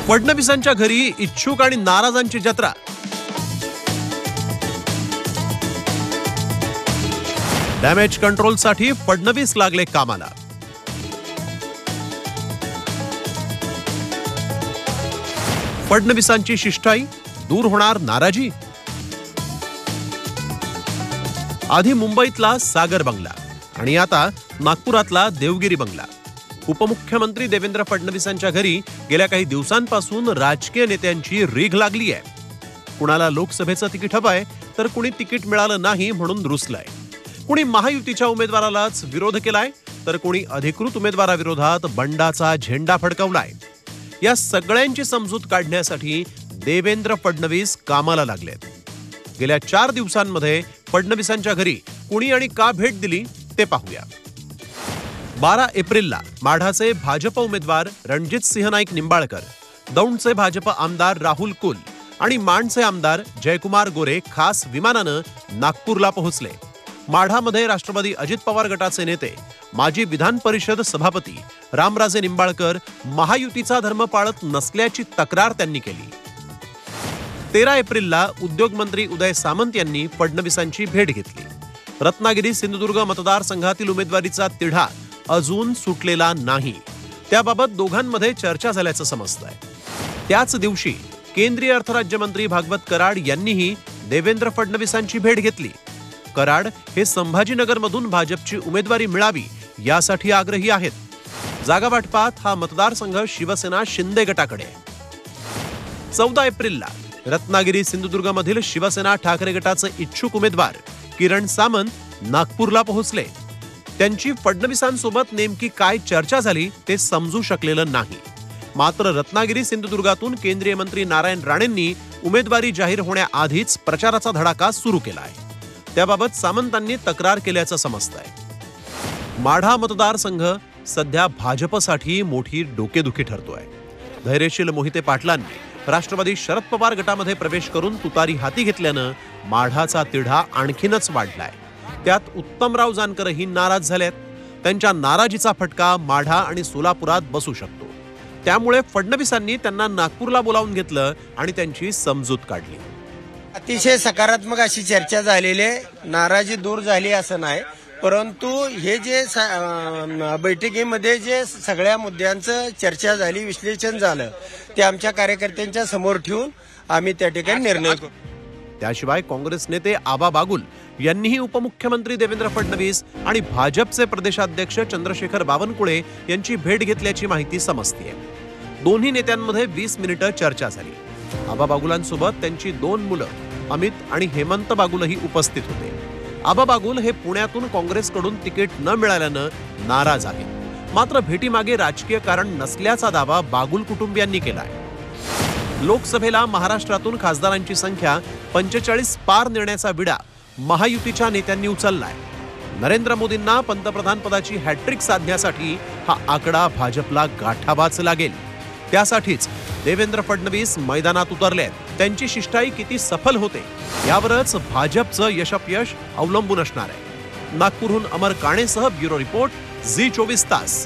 फडणवीसांच्या घरी इच्छुक आणि नाराजांची जत्रा। डॅमेज कंट्रोलसाठी फडणवीस लागले कामाला। फडणवीसांची शिष्टाई, दूर होणार नाराजी। आधी मुंबईतला सागर बंगला आणि आता नागपुरातला देवगिरी बंगला। उपमुख्यमंत्री देवेंद्र फडणवीसांच्या घरी गेल्या काही दिवसांपासून राजकीय नेत्यांची रीघ लागली आहे। कुणाला लोकसभेचं तिकीट हवंय तर कुणी तिकीट मिळालं नाही म्हणून रुसलाय। कुणी महायुतीच्या उमेदवारालाच विरोध केलाय तर कुणी अधिकृत उमेदवाराविरोधात बंडाचा झेंडा फडकवलाय। या सगळ्यांची समजूत काढण्यासाठी देवेंद्र फडणवीस कामाला लागलेत। गेल्या 4 दिवसांमध्ये फडणवीसांच्या घरी कुणी आणि का भेट दिली ते पाहूया। 12 एप्रिलला माढाचे भाजप उमेदवार रणजित सिंह नाईक निंबाळकर, दौंडचे भाजप आमदार राहुल कुल आणि माणचे आमदार जयकुमार गोरे खास विमानानं नागपूरला पोहोचले। माढामध्ये राष्ट्रवादी अजित पवार गटाचे नेते माजी विधान परिषद सभापती रामराजे निंबाळकर महायुतीचा धर्म पाळत नसल्याची तक्रार त्यांनी केली। 13 एप्रिलला उद्योगमंत्री उदय सामंत यांनी फडणवीसांची भेट घेतली। रत्नागिरी सिंधुदुर्ग मतदारसंघातील उमेदवारीचा तिढा अजून सुटलेला नाही, त्याबाबत दोघांमध्ये चर्चा झाल्याचं समजतंय। त्याच दिवशी केंद्रीय अर्थराज्यमंत्री भागवत कराड यांनीही देवेंद्र फडणवीसांची भेट घेतली। कराड हे संभाजीनगरमधून भाजपची उमेदवारी मिळावी यासाठी आग्रही आहेत। जागा वाटपात हा मतदारसंघ शिवसेना शिंदे गटाकडे। 14 एप्रिलला रत्नागिरी सिंधुदुर्गमधील शिवसेना ठाकरे गटाचे इच्छुक उमेदवार किरण सामंत नागपूरला पोहोचले। त्यांची फडणवीसांसोबत नेमकी काय चर्चा झाली ते समजू शकलेलं नाही। मात्र रत्नागिरी सिंधुदुर्गातून केंद्रीय मंत्री नारायण राणेंनी उमेदवारी जाहीर होण्याआधीच प्रचाराचा धडाका सुरू केलाय। त्याबाबत सामंतांनी तक्रार केल्याचं समजतंय। माढा मतदारसंघ सध्या भाजपसाठी मोठी डोकेदुखी ठरतोय। धैर्यशील मोहिते पाटलांनी राष्ट्रवादी शरद पवार गटामध्ये प्रवेश करून तुतारी हाती घेतल्यानं माढाचा तिढा आणखीनच वाढलाय। त्यात उत्तमराव जानकरही नाराज झालेत। त्यांच्या नाराजीचा फटका माढा आणि सोलापुरात बसू शकतो। त्यामुळे फडणवीसांनी त्यांना नागपूरला बोलावून घेतलं आणि त्यांची समजूत काढली। अतिशय सकारात्मक अशी चर्चा झालेली आहे। नाराजी दूर झाली असं नाही, परंतु हे जे बैठकीमध्ये जे सगळ्या मुद्द्यांचं चर्चा झाली, विश्लेषण झालं, ते आमच्या कार्यकर्त्यांच्या समोर ठेवून आम्ही त्या ठिकाणी निर्णय करू। त्याशिवाय काँग्रेस नेते आबा बागुल यांनीही उपमुख्यमंत्री देवेंद्र फडणवीस आणि भाजपचे प्रदेशाध्यक्ष चंद्रशेखर बावनकुळे यांची भेट घेतल्याची माहिती समजतेय। दोन्ही नेत्यांमध्ये 20 मिनिटं चर्चा झाली। आबा बागुलांसोबत त्यांची 2 मुलं अमित आणि हेमंत बागुलही उपस्थित होते। आबा बागुल हे पुण्यातून काँग्रेसकडून तिकीट न मिळाल्यानं नाराज आहेत। मात्र भेटीमागे राजकीय कारण नसल्याचा दावा बागुल कुटुंबियांनी केलाय। लोकसभेला महाराष्ट्रातून खासदारांची संख्या 45 पार नेण्याचा विडा महायुतीच्या नेत्यांनी उचललाय। नरेंद्र मोदींना पंतप्रधान पदाची हॅट्रिक साधण्यासाठी हा आकडा भाजपला गाठावाच लागेल। त्यासाठीच देवेंद्र फडणवीस मैदानात उतरलेत। त्यांची शिष्टाई किती सफल होते यावरच भाजपचं यशापयश अवलंबून असणार आहे। नागपूरहून अमर काणेसह ब्युरो रिपोर्ट, झी 24 तास।